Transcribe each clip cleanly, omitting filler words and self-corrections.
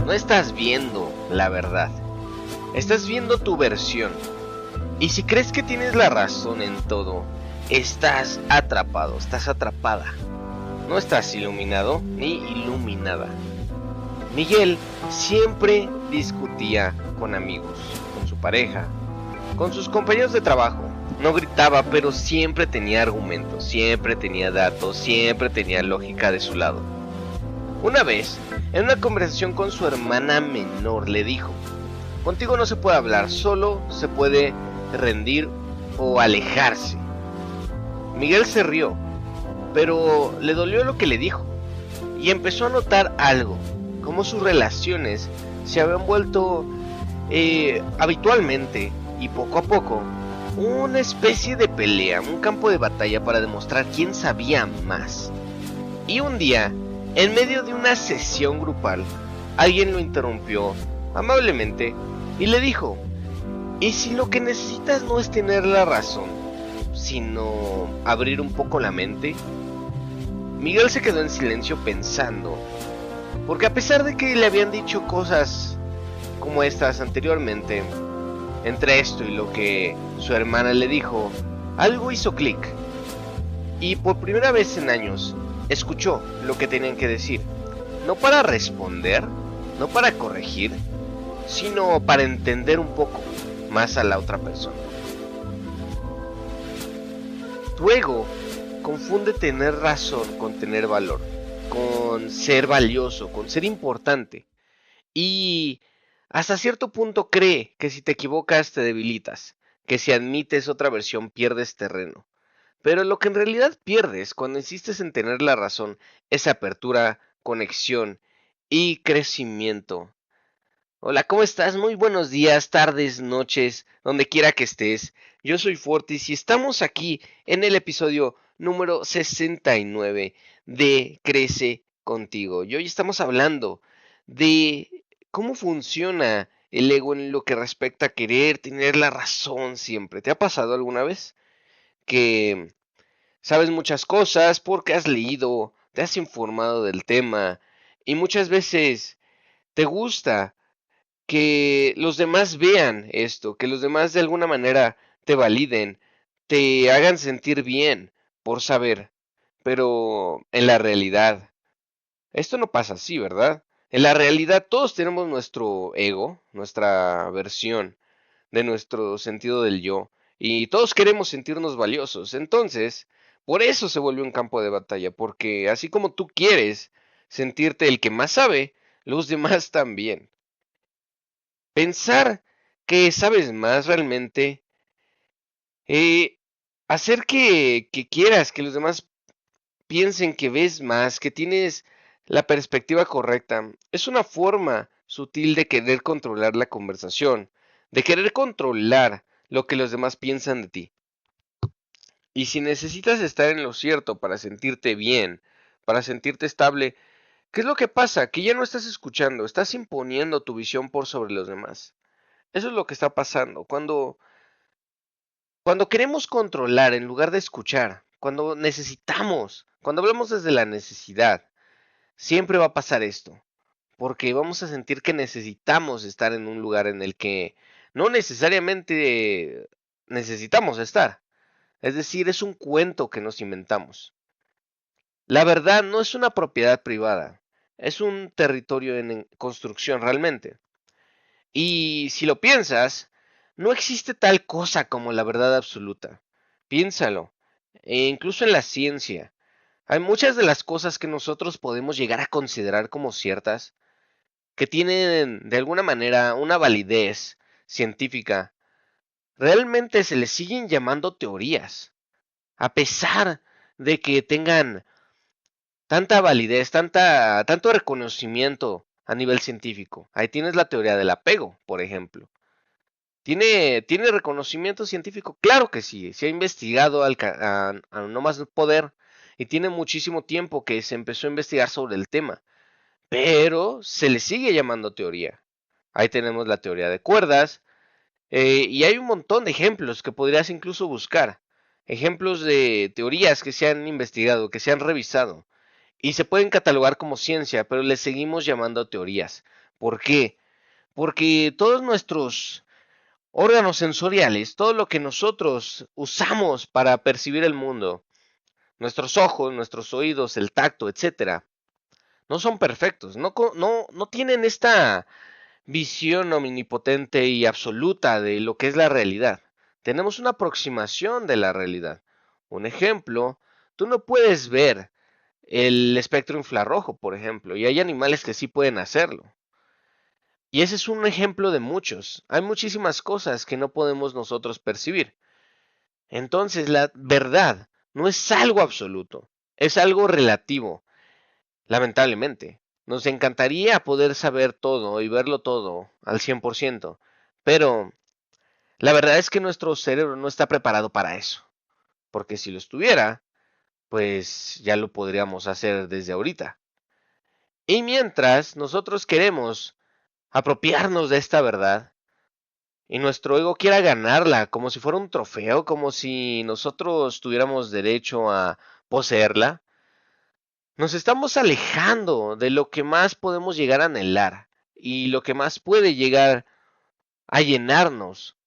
no estás viendo la verdad, estás viendo tu versión. Y si crees que tienes la razón en todo, estás atrapado, estás atrapada. No estás iluminado ni iluminada. Miguel siempre discutía con amigos, con su pareja, con sus compañeros de trabajo. No gritaba, pero siempre tenía argumentos, siempre tenía datos, siempre tenía lógica de su lado. Una vez, en una conversación con su hermana menor, le dijo: contigo no se puede hablar, solo se puede rendir o alejarse. Miguel se rió, pero le dolió lo que le dijo, y empezó a notar algo, como sus relaciones se habían vuelto habitualmente y poco a poco una especie de pelea, un campo de batalla para demostrar quién sabía más. Y un día, en medio de una sesión grupal, alguien lo interrumpió amablemente y le dijo: ¿y si lo que necesitas no es tener la razón, sino abrir un poco la mente? Miguel se quedó en silencio pensando, porque a pesar de que le habían dicho cosas como estas anteriormente, entre esto y lo que su hermana le dijo, algo hizo clic. Y por primera vez en años, escuchó lo que tenían que decir. No para responder, no para corregir, sino para entender un poco más a la otra persona. Tu ego confunde tener razón con tener valor, con ser valioso, con ser importante. Y hasta cierto punto cree que si te equivocas te debilitas, que si admites otra versión pierdes terreno. Pero lo que en realidad pierdes cuando insistes en tener la razón es apertura, conexión y crecimiento. Hola, ¿cómo estás? Muy buenos días, tardes, noches, donde quiera que estés. Yo soy Fortis y estamos aquí en el episodio número 69 de Crece Contigo. Y hoy estamos hablando de cómo funciona el ego en lo que respecta a querer tener la razón siempre. ¿Te ha pasado alguna vez que sabes muchas cosas porque has leído, te has informado del tema y muchas veces te gusta que los demás vean esto, que los demás de alguna manera te validen, te hagan sentir bien por saber? Pero en la realidad, esto no pasa así, ¿verdad? En la realidad todos tenemos nuestro ego, nuestra versión de nuestro sentido del yo, y todos queremos sentirnos valiosos. Entonces, por eso se vuelve un campo de batalla, porque así como tú quieres sentirte el que más sabe, los demás también. Pensar que sabes más realmente, eh, hacer que quieras que los demás piensen que ves más, que tienes la perspectiva correcta, es una forma sutil de querer controlar la conversación, de querer controlar lo que los demás piensan de ti. Y si necesitas estar en lo cierto para sentirte bien, para sentirte estable, ¿qué es lo que pasa? Que ya no estás escuchando, estás imponiendo tu visión por sobre los demás. Eso es lo que está pasando. Cuando queremos controlar en lugar de escuchar, cuando necesitamos, cuando hablamos desde la necesidad, siempre va a pasar esto, porque vamos a sentir que necesitamos estar en un lugar en el que no necesariamente necesitamos estar. Es decir, es un cuento que nos inventamos. La verdad no es una propiedad privada, es un territorio en construcción realmente. Y si lo piensas, no existe tal cosa como la verdad absoluta. Piénsalo. E incluso en la ciencia, hay muchas de las cosas que nosotros podemos llegar a considerar como ciertas, que tienen de alguna manera una validez científica, realmente se les siguen llamando teorías, a pesar de que tengan tanta validez, tanto reconocimiento a nivel científico. Ahí tienes la teoría del apego, por ejemplo. ¿Tiene reconocimiento científico? Claro que sí, se ha investigado a no más poder y tiene muchísimo tiempo que se empezó a investigar sobre el tema, pero se le sigue llamando teoría. Ahí tenemos la teoría de cuerdas, y hay un montón de ejemplos que podrías incluso buscar, ejemplos de teorías que se han investigado, que se han revisado y se pueden catalogar como ciencia, pero le seguimos llamando teorías, ¿Por qué? Porque todos nuestros órganos sensoriales, todo lo que nosotros usamos para percibir el mundo, nuestros ojos, nuestros oídos, el tacto, etcétera, no son perfectos, no tienen esta visión omnipotente y absoluta de lo que es la realidad. Tenemos una aproximación de la realidad. Un ejemplo, tú no puedes ver el espectro infrarrojo, por ejemplo, y hay animales que sí pueden hacerlo. Y ese es un ejemplo de muchos. Hay muchísimas cosas que no podemos nosotros percibir. Entonces, la verdad no es algo absoluto, es algo relativo, lamentablemente. Nos encantaría poder saber todo y verlo todo al 100%, pero la verdad es que nuestro cerebro no está preparado para eso, porque si lo estuviera, pues ya lo podríamos hacer desde ahorita. Y mientras nosotros queremos apropiarnos de esta verdad, y nuestro ego quiera ganarla como si fuera un trofeo, como si nosotros tuviéramos derecho a poseerla, nos estamos alejando de lo que más podemos llegar a anhelar y lo que más puede llegar a llenarnos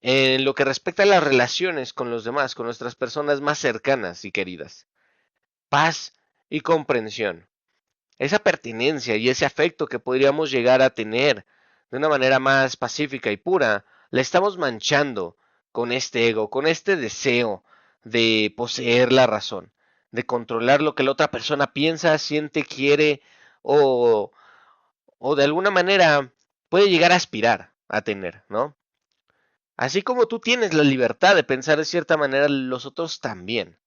en lo que respecta a las relaciones con los demás, con nuestras personas más cercanas y queridas. Paz y comprensión. Esa pertinencia y ese afecto que podríamos llegar a tener de una manera más pacífica y pura, la estamos manchando con este ego, con este deseo de poseer la razón, de controlar lo que la otra persona piensa, siente, quiere o, o de alguna manera puede llegar a aspirar a tener, ¿no? Así como tú tienes la libertad de pensar de cierta manera, los otros también.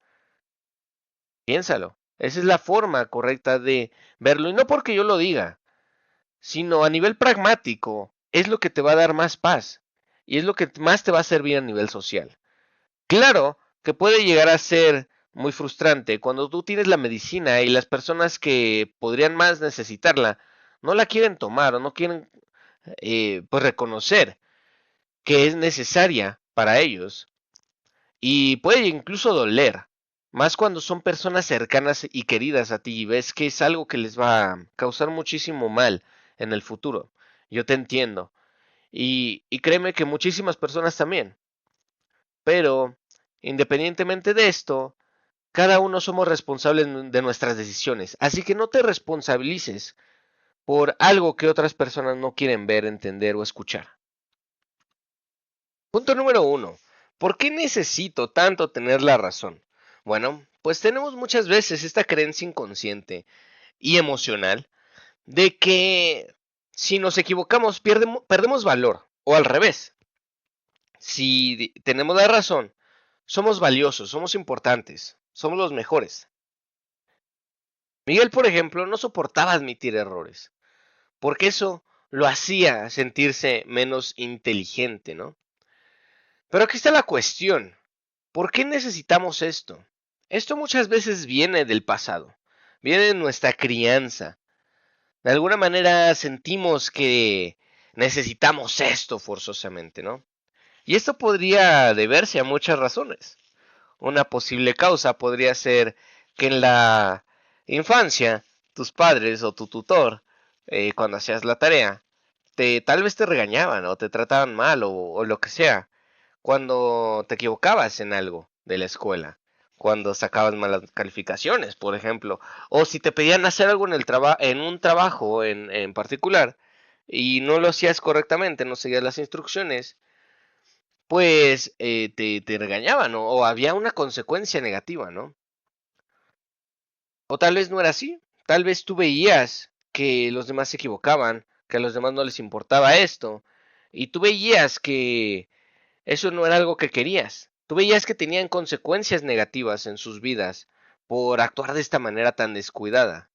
Piénsalo. Esa es la forma correcta de verlo. Y no porque yo lo diga, sino a nivel pragmático. Es lo que te va a dar más paz. Y es lo que más te va a servir a nivel social. Claro que puede llegar a ser muy frustrante cuando tú tienes la medicina y las personas que podrían más necesitarla no la quieren tomar o no quieren pues reconocer que es necesaria para ellos. Y puede incluso doler, más cuando son personas cercanas y queridas a ti y ves que es algo que les va a causar muchísimo mal en el futuro. Yo te entiendo. Y créeme que muchísimas personas también. Pero, independientemente de esto, cada uno somos responsables de nuestras decisiones. Así que no te responsabilices por algo que otras personas no quieren ver, entender o escuchar. Punto número uno. ¿Por qué necesito tanto tener la razón? Bueno, pues tenemos muchas veces esta creencia inconsciente y emocional de que si nos equivocamos perdemos valor, o al revés. Si tenemos la razón, somos valiosos, somos importantes, somos los mejores. Miguel, por ejemplo, no soportaba admitir errores, porque eso lo hacía sentirse menos inteligente, ¿no? Pero aquí está la cuestión. ¿Por qué necesitamos esto? Esto muchas veces viene del pasado, viene de nuestra crianza. De alguna manera sentimos que necesitamos esto forzosamente, ¿no? Y esto podría deberse a muchas razones. Una posible causa podría ser que en la infancia tus padres o tu tutor, cuando hacías la tarea, tal vez te regañaban o te trataban mal o lo que sea cuando te equivocabas en algo de la escuela, cuando sacabas malas calificaciones, por ejemplo, o si te pedían hacer algo en un trabajo en particular y no lo hacías correctamente, no seguías las instrucciones, pues te regañaban o había una consecuencia negativa, ¿no? O tal vez no era así, tal vez tú veías que los demás se equivocaban, que a los demás no les importaba esto, y tú veías que eso no era algo que querías. Tú veías que tenían consecuencias negativas en sus vidas por actuar de esta manera tan descuidada.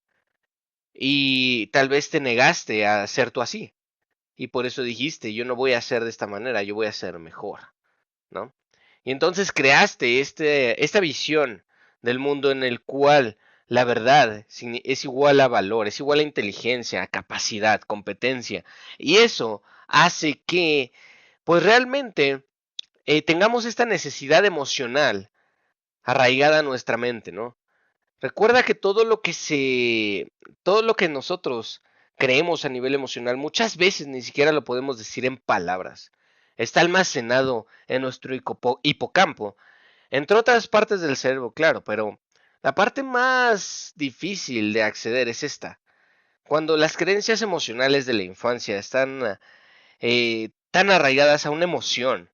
Y tal vez te negaste a ser tú así. Y por eso dijiste, yo no voy a hacer de esta manera, yo voy a ser mejor, ¿no? Y entonces creaste esta visión del mundo en el cual la verdad es igual a valor, es igual a inteligencia, a capacidad, competencia. Y eso hace que, pues realmente, tengamos esta necesidad emocional arraigada a nuestra mente, ¿no? Recuerda que todo lo que nosotros creemos a nivel emocional, muchas veces ni siquiera lo podemos decir en palabras. Está almacenado en nuestro hipocampo, entre otras partes del cerebro, claro, pero la parte más difícil de acceder es esta. Cuando las creencias emocionales de la infancia están tan arraigadas a una emoción,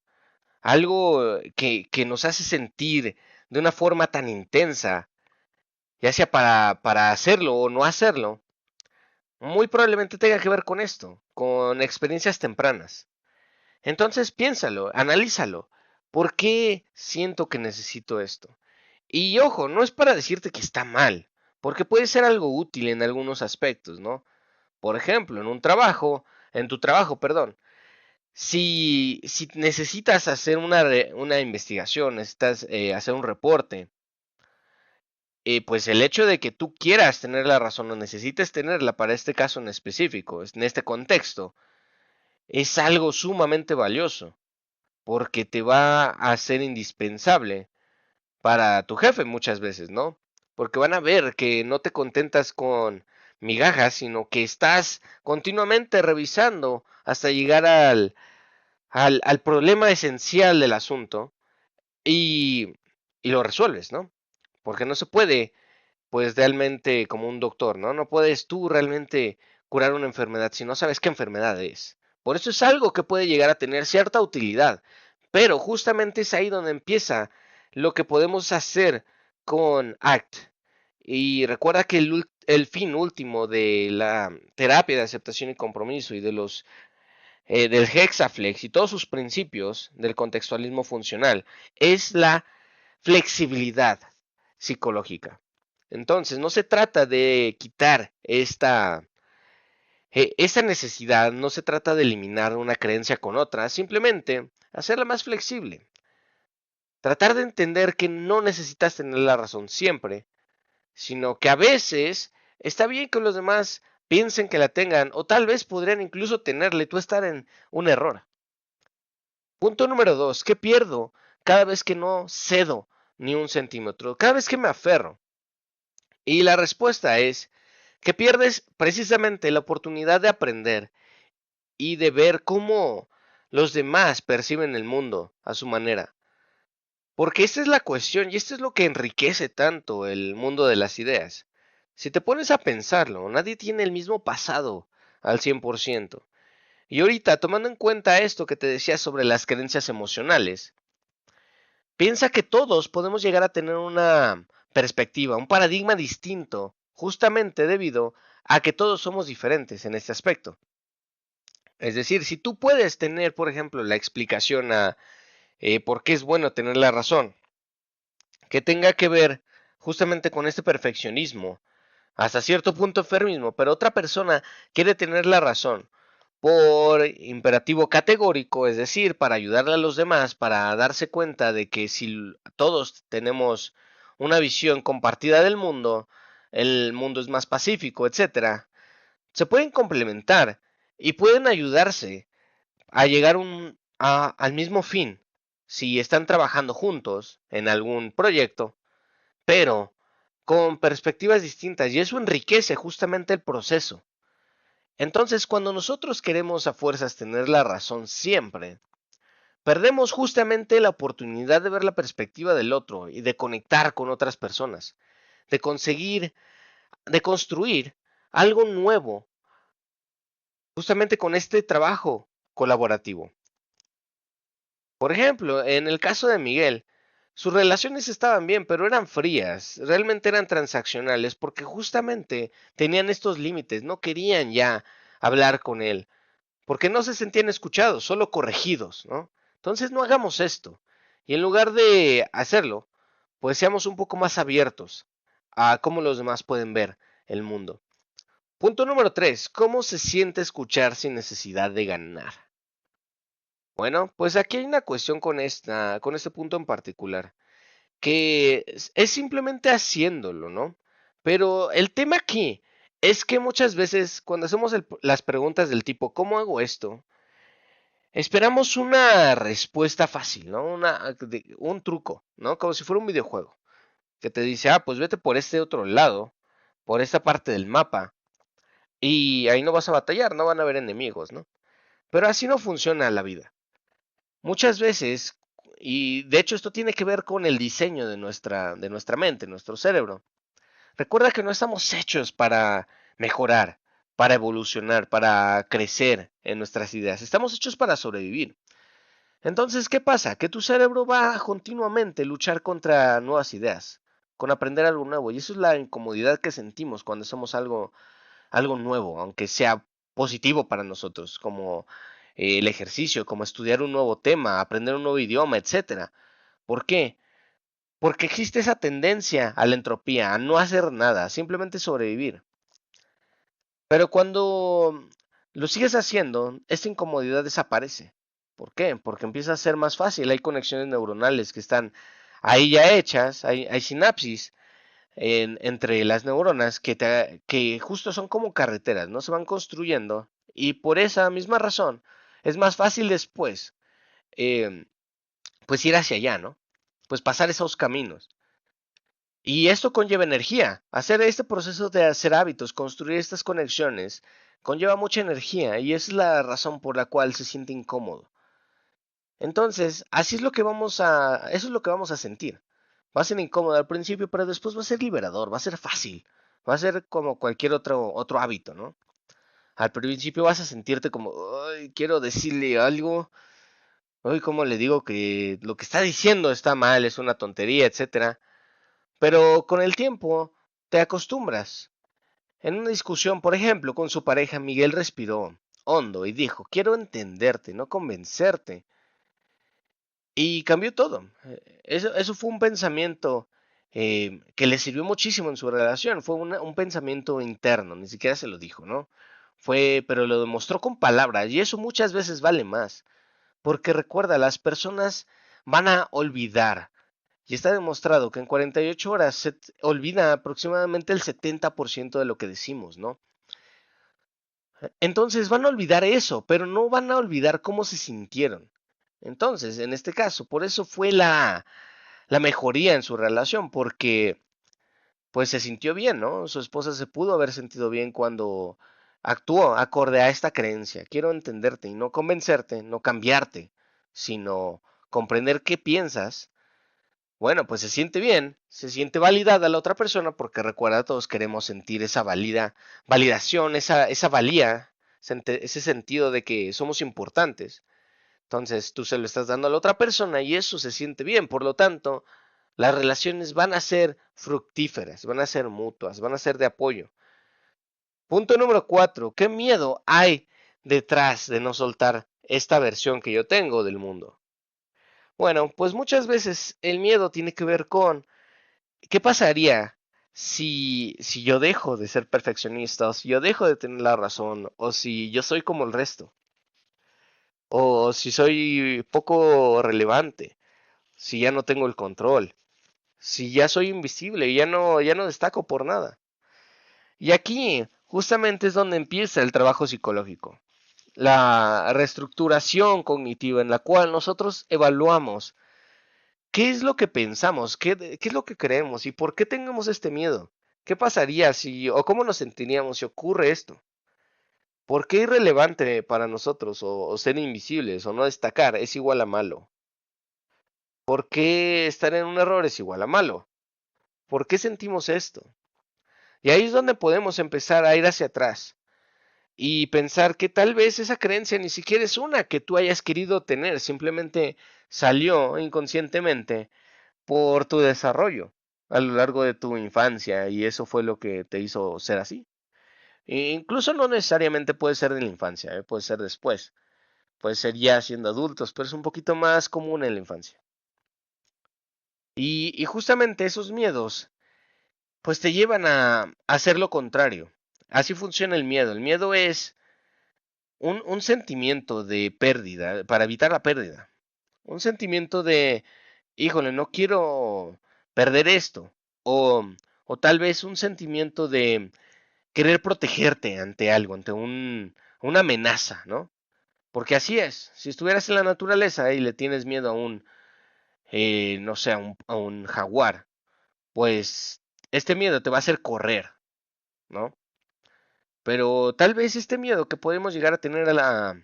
algo que nos hace sentir de una forma tan intensa, ya sea para hacerlo o no hacerlo, muy probablemente tenga que ver con esto, con experiencias tempranas. Entonces piénsalo, analízalo. ¿Por qué siento que necesito esto? Y ojo, no es para decirte que está mal, porque puede ser algo útil en algunos aspectos, ¿no? Por ejemplo, en tu trabajo, perdón, si necesitas hacer una investigación, necesitas hacer un reporte, pues el hecho de que tú quieras tener la razón o necesites tenerla para este caso en específico, en este contexto, es algo sumamente valioso, porque te va a ser indispensable para tu jefe muchas veces, ¿no? Porque van a ver que no te contentas con migajas, sino que estás continuamente revisando hasta llegar al problema esencial del asunto y, y lo resuelves, ¿no? Porque no se puede, pues realmente como un doctor, ¿no? No puedes tú realmente curar una enfermedad si no sabes qué enfermedad es. Por eso es algo que puede llegar a tener cierta utilidad, pero justamente es ahí donde empieza lo que podemos hacer con ACT. Y recuerda que el fin último de la terapia de aceptación y compromiso y de los del Hexaflex y todos sus principios del contextualismo funcional es la flexibilidad psicológica. Entonces, no se trata de quitar esta necesidad, no se trata de eliminar una creencia con otra, simplemente hacerla más flexible. Tratar de entender que no necesitas tener la razón siempre, sino que a veces está bien que los demás piensen que la tengan o tal vez podrían incluso tenerla y tú estar en un error. Punto número 2. ¿Qué pierdo cada vez que no cedo ni un centímetro? Cada vez que me aferro. Y la respuesta es que pierdes precisamente la oportunidad de aprender y de ver cómo los demás perciben el mundo a su manera. Porque esta es la cuestión y esto es lo que enriquece tanto el mundo de las ideas. Si te pones a pensarlo, nadie tiene el mismo pasado al 100%. Y ahorita, tomando en cuenta esto que te decía sobre las creencias emocionales, piensa que todos podemos llegar a tener una perspectiva, un paradigma distinto, justamente debido a que todos somos diferentes en este aspecto. Es decir, si tú puedes tener, por ejemplo, la explicación a por qué es bueno tener la razón, que tenga que ver justamente con este perfeccionismo, hasta cierto punto enfermismo, pero otra persona quiere tener la razón por imperativo categórico, es decir, para ayudarle a los demás, para darse cuenta de que si todos tenemos una visión compartida del mundo, el mundo es más pacífico, etcétera, se pueden complementar y pueden ayudarse a llegar al mismo fin si están trabajando juntos en algún proyecto, pero con perspectivas distintas y eso enriquece justamente el proceso. Entonces, cuando nosotros queremos a fuerzas tener la razón siempre, perdemos justamente la oportunidad de ver la perspectiva del otro y de conectar con otras personas, de conseguir, de construir algo nuevo, justamente con este trabajo colaborativo. Por ejemplo, en el caso de Miguel, sus relaciones estaban bien, pero eran frías, realmente eran transaccionales, porque justamente tenían estos límites, no querían ya hablar con él, porque no se sentían escuchados, solo corregidos, ¿no? Entonces no hagamos esto. Y en lugar de hacerlo, pues seamos un poco más abiertos a cómo los demás pueden ver el mundo. Punto número 3. ¿Cómo se siente escuchar sin necesidad de ganar? Bueno, pues aquí hay una cuestión con este punto en particular, que es simplemente haciéndolo, ¿no? Pero el tema aquí es que muchas veces cuando hacemos las preguntas del tipo, ¿cómo hago esto? Esperamos una respuesta fácil, ¿no? Un truco, ¿no? Como si fuera un videojuego, que te dice, pues vete por este otro lado, por esta parte del mapa, Y ahí no vas a batallar, no van a haber enemigos, ¿no? Pero así no funciona la vida. Muchas veces, y de hecho esto tiene que ver con el diseño de nuestra mente, nuestro cerebro. Recuerda que no estamos hechos para mejorar, para evolucionar, para crecer en nuestras ideas. Estamos hechos para sobrevivir. Entonces, ¿qué pasa? Que tu cerebro va a continuamente luchar contra nuevas ideas, con aprender algo nuevo. Y eso es la incomodidad que sentimos cuando hacemos algo nuevo, aunque sea positivo para nosotros, como el ejercicio, como estudiar un nuevo tema, aprender un nuevo idioma, etcétera. ¿Por qué? Porque existe esa tendencia a la entropía, a no hacer nada, simplemente sobrevivir. Pero cuando lo sigues haciendo, esta incomodidad desaparece. ¿Por qué? Porque empieza a ser más fácil. Hay conexiones neuronales que están ahí ya hechas, hay sinapsis entre las neuronas que justo son como carreteras, ¿no? Se van construyendo y por esa misma razón es más fácil después, eh, pues ir hacia allá, ¿no? Pues pasar esos caminos. Y esto conlleva energía. Hacer este proceso de hacer hábitos, construir estas conexiones, conlleva mucha energía y esa es la razón por la cual se siente incómodo. Entonces, así es lo que eso es lo que vamos a sentir. Va a ser incómodo al principio, pero después va a ser liberador, va a ser fácil, va a ser como cualquier otro hábito, ¿no? Al principio vas a sentirte como, ay, quiero decirle algo, ay, cómo le digo que lo que está diciendo está mal, es una tontería, etcétera. Pero con el tiempo te acostumbras. En una discusión, por ejemplo, con su pareja, Miguel respiró hondo y dijo, quiero entenderte, no convencerte. Y cambió todo. Eso fue un pensamiento que le sirvió muchísimo en su relación. Fue un pensamiento interno, ni siquiera se lo dijo, ¿no? Pero lo demostró con palabras y eso muchas veces vale más. Porque recuerda, las personas van a olvidar. Y está demostrado que en 48 horas se olvida aproximadamente el 70% de lo que decimos, ¿no? Entonces van a olvidar eso, pero no van a olvidar cómo se sintieron. Entonces, en este caso, por eso fue la mejoría en su relación, porque pues se sintió bien, ¿no? Su esposa se pudo haber sentido bien cuando actuó acorde a esta creencia. Quiero entenderte y no convencerte, no cambiarte, sino comprender qué piensas. Bueno, pues se siente bien, se siente validada la otra persona porque recuerda, todos queremos sentir esa validación, esa valía, ese sentido de que somos importantes. Entonces tú se lo estás dando a la otra persona y eso se siente bien. Por lo tanto, las relaciones van a ser fructíferas, van a ser mutuas, van a ser de apoyo. Punto número 4. ¿Qué miedo hay detrás de no soltar esta versión que yo tengo del mundo? Bueno, pues muchas veces el miedo tiene que ver con ¿qué pasaría si yo dejo de ser perfeccionista, o si yo dejo de tener la razón, o si yo soy como el resto, o si soy poco relevante, si ya no tengo el control, si ya soy invisible y ya no destaco por nada? Y aquí justamente es donde empieza el trabajo psicológico, la reestructuración cognitiva en la cual nosotros evaluamos qué es lo que pensamos, qué es lo que creemos y por qué tenemos este miedo. ¿Qué pasaría o cómo nos sentiríamos si ocurre esto? ¿Por qué irrelevante para nosotros o ser invisibles o no destacar es igual a malo? ¿Por qué estar en un error es igual a malo? ¿Por qué sentimos esto? Y ahí es donde podemos empezar a ir hacia atrás y pensar que tal vez esa creencia ni siquiera es una que tú hayas querido tener, simplemente salió inconscientemente por tu desarrollo a lo largo de tu infancia y eso fue lo que te hizo ser así. E incluso no necesariamente puede ser en la infancia, puede ser después, puede ser ya siendo adultos, pero es un poquito más común en la infancia. Y justamente esos miedos, pues te llevan a hacer lo contrario. Así funciona el miedo. El miedo es un sentimiento de pérdida, para evitar la pérdida. Un sentimiento de, híjole, no quiero perder esto. O, o tal vez un sentimiento de querer protegerte ante algo, una amenaza, ¿no? Porque así es. Si estuvieras en la naturaleza y le tienes miedo no sé, a un jaguar, pues este miedo te va a hacer correr, ¿no? Pero tal vez este miedo que podemos llegar a tener a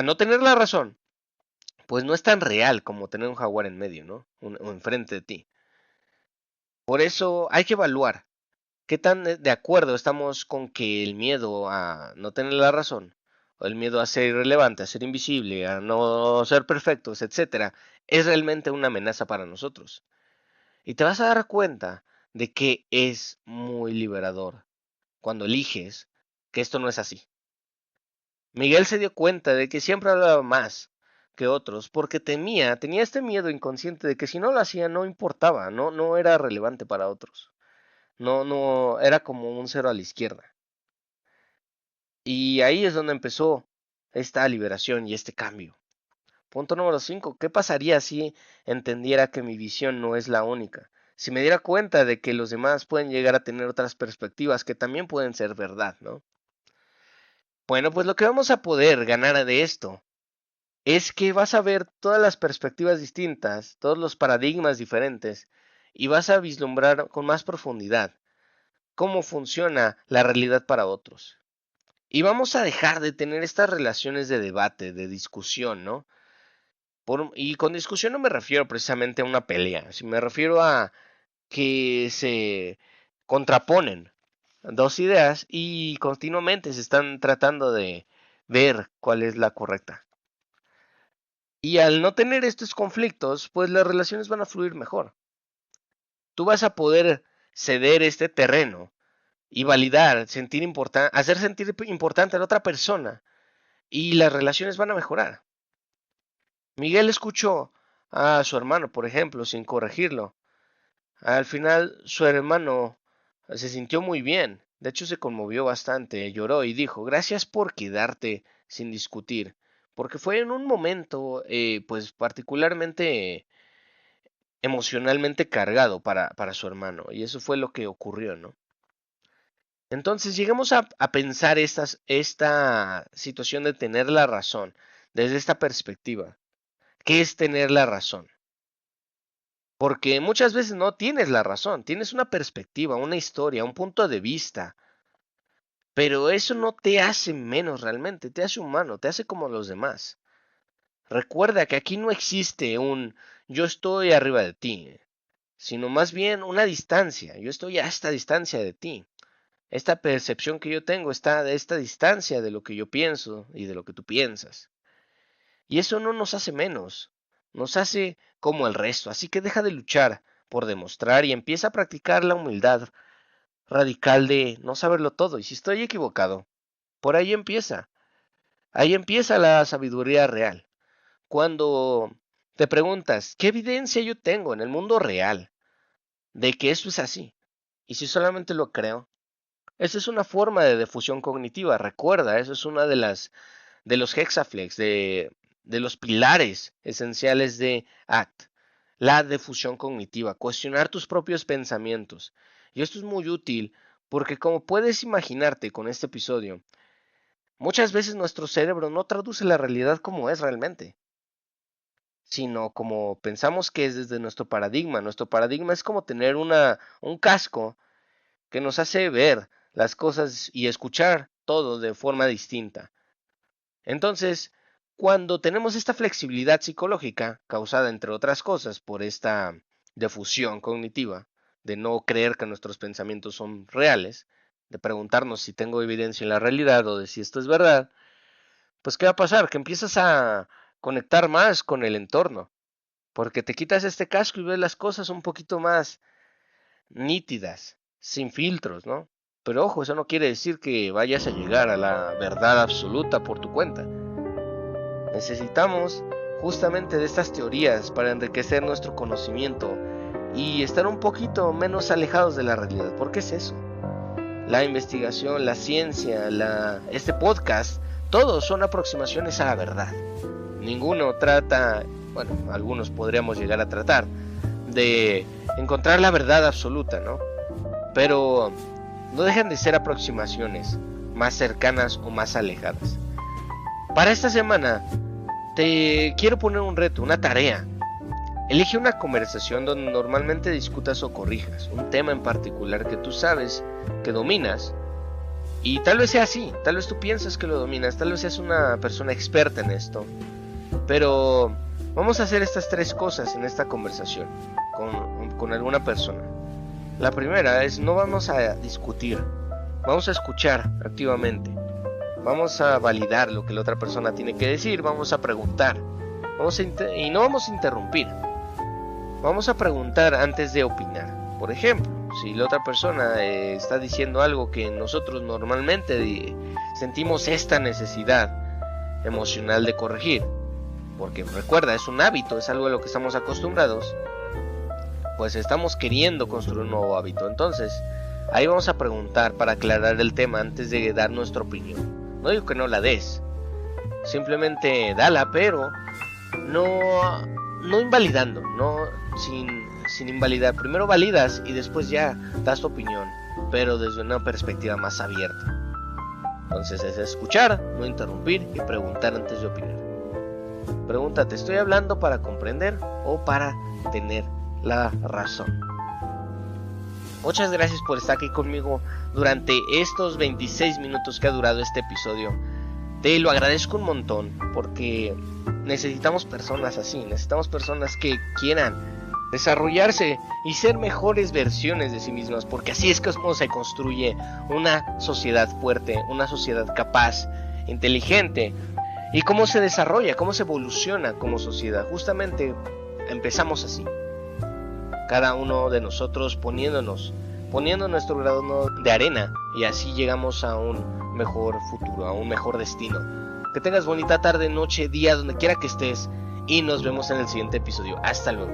no tener la razón, pues no es tan real como tener un jaguar en medio, ¿no? O enfrente de ti. Por eso hay que evaluar qué tan de acuerdo estamos con que el miedo a no tener la razón, o el miedo a ser irrelevante, a ser invisible, a no ser perfectos, etcétera, es realmente una amenaza para nosotros. Y te vas a dar cuenta de que es muy liberador cuando eliges que esto no es así. Miguel se dio cuenta de que siempre hablaba más que otros porque tenía este miedo inconsciente de que si no lo hacía no importaba, no era relevante para otros. No, era como un cero a la izquierda. Y ahí es donde empezó esta liberación y este cambio. Punto número 5. ¿Qué pasaría si entendiera que mi visión no es la única? Si me diera cuenta de que los demás pueden llegar a tener otras perspectivas que también pueden ser verdad, ¿no? Bueno, pues lo que vamos a poder ganar de esto es que vas a ver todas las perspectivas distintas, todos los paradigmas diferentes, y vas a vislumbrar con más profundidad cómo funciona la realidad para otros. Y vamos a dejar de tener estas relaciones de debate, de discusión, ¿no? Y con discusión no me refiero precisamente a una pelea, sino me refiero a que se contraponen dos ideas y continuamente se están tratando de ver cuál es la correcta. Y al no tener estos conflictos, pues las relaciones van a fluir mejor. Tú vas a poder ceder este terreno y validar, hacer sentir importante a la otra persona y las relaciones van a mejorar. Miguel escuchó a su hermano, por ejemplo, sin corregirlo. Al final su hermano se sintió muy bien, de hecho se conmovió bastante, lloró y dijo, gracias por quedarte sin discutir, porque fue en un momento pues particularmente emocionalmente cargado para su hermano, y eso fue lo que ocurrió, ¿no? Entonces llegamos a pensar esta situación de tener la razón desde esta perspectiva. ¿Qué es tener la razón? Porque muchas veces no tienes la razón, tienes una perspectiva, una historia, un punto de vista, pero eso no te hace menos realmente, te hace humano, te hace como los demás. Recuerda que aquí no existe un yo estoy arriba de ti, sino más bien una distancia, yo estoy a esta distancia de ti. Esta percepción que yo tengo está a esta distancia de lo que yo pienso y de lo que tú piensas. Y eso no nos hace menos, nos hace como el resto. Así que deja de luchar por demostrar y empieza a practicar la humildad radical de no saberlo todo. Y si estoy equivocado, por ahí empieza. Ahí empieza la sabiduría real. Cuando te preguntas, ¿qué evidencia yo tengo en el mundo real de que eso es así? Y si solamente lo creo, esa es una forma de difusión cognitiva. Recuerda, eso es una de los hexaflex, de los pilares esenciales de ACT, la difusión cognitiva, cuestionar tus propios pensamientos. Y esto es muy útil porque como puedes imaginarte con este episodio, muchas veces nuestro cerebro no traduce la realidad como es realmente, sino como pensamos que es desde nuestro paradigma. Nuestro paradigma es como tener un casco que nos hace ver las cosas y escuchar todo de forma distinta. Entonces, cuando tenemos esta flexibilidad psicológica, causada entre otras cosas por esta difusión cognitiva, de no creer que nuestros pensamientos son reales, de preguntarnos si tengo evidencia en la realidad o de si esto es verdad, pues ¿qué va a pasar? Que empiezas a conectar más con el entorno, porque te quitas este casco y ves las cosas un poquito más nítidas, sin filtros, ¿no? Pero ojo, eso no quiere decir que vayas a llegar a la verdad absoluta por tu cuenta. Necesitamos justamente de estas teorías para enriquecer nuestro conocimiento y estar un poquito menos alejados de la realidad. ¿Por qué es eso? La investigación, la ciencia, este podcast, todos son aproximaciones a la verdad. Ninguno trata, bueno, algunos podríamos llegar a tratar de encontrar la verdad absoluta, ¿no? Pero no dejan de ser aproximaciones más cercanas o más alejadas. Para esta semana te quiero poner un reto, una tarea. Elige una conversación donde normalmente discutas o corrijas un tema en particular que tú sabes que dominas Y tal vez sea así, tal vez tú piensas que lo dominas, tal vez seas una persona experta en esto. Pero vamos a hacer estas 3 cosas en esta conversación con alguna persona. La primera es, no vamos a discutir, vamos a escuchar activamente. Vamos a validar lo que la otra persona tiene que decir, vamos a preguntar. Y no vamos a interrumpir. Vamos a preguntar antes de opinar. Por ejemplo, si la otra persona está diciendo algo que nosotros normalmente sentimos esta necesidad emocional de corregir, porque recuerda, es un hábito, es algo a lo que estamos acostumbrados, pues estamos queriendo construir un nuevo hábito. Entonces, ahí vamos a preguntar para aclarar el tema antes de dar nuestra opinión. No digo que no la des, simplemente dala, pero no invalidando, no sin invalidar. Primero validas y después ya das tu opinión, pero desde una perspectiva más abierta. Entonces es escuchar, no interrumpir y preguntar antes de opinar. Pregúntate, ¿estoy hablando para comprender o para tener la razón? Muchas gracias por estar aquí conmigo durante estos 26 minutos que ha durado este episodio. Te lo agradezco un montón porque necesitamos personas así, necesitamos personas que quieran desarrollarse y ser mejores versiones de sí mismas, porque así es como se construye una sociedad fuerte, una sociedad capaz, inteligente. ¿Y cómo se desarrolla, cómo se evoluciona como sociedad? Justamente empezamos así, cada uno de nosotros poniendo nuestro grano de arena, y así llegamos a un mejor futuro, a un mejor destino. Que tengas bonita tarde, noche, día, donde quiera que estés, y nos vemos en el siguiente episodio. Hasta luego.